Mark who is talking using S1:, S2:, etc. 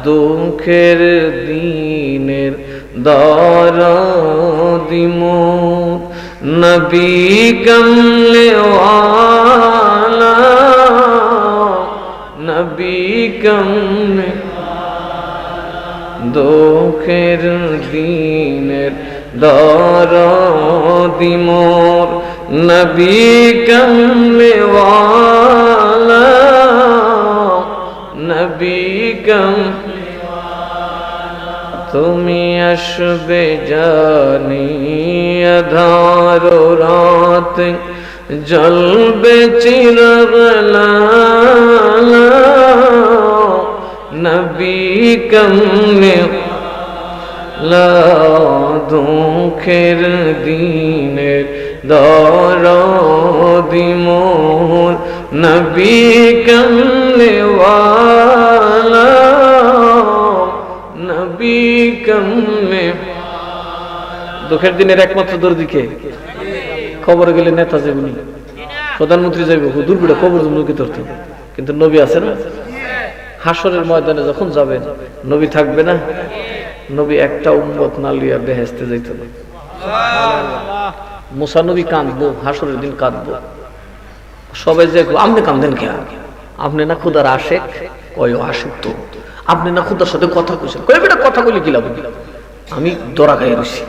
S1: দুঃখের দিনের দরদি মোর নবী কমলে ওয়ালা, নবী কমলে দুঃখের দিনের দরদি মোর নবী কমলে ওয়ালা, নবী কমলে ওয়ালা। তুমি আসবে জানি আধার রাত, জ্বলবে চিরাগ লালা, নবী কমলে ওয়ালা। দুঃখের দিনের দরদি মোর নবী কমলে ওয়ালা, নবী কমলে। দুঃখের দিনের একমাত্র দরদি কে? কবরে গেলে নেতা যাবে না, প্রধানমন্ত্রী যাইব, হুজুর বিড়া কবর মুখে ধরতে, কিন্তু নবী আছে না? হাসরের ময়দানে যখন যাবেন নবী থাকবে না? নবী একটা উম্মত না লিয়া বেহেশতে যাইত না। মুসা নবী কাঁদবো, হাসরের দিন কাঁদবো। সবাই যে আপনি কাঁদেন কে? আপনি না খুদার আশেক? কয় আশেক তো। আপনি না খুদার সাথে কথা কইছেন? কই বেটা কথা বলি কি লাভ? আমি দরা খাই রইছি।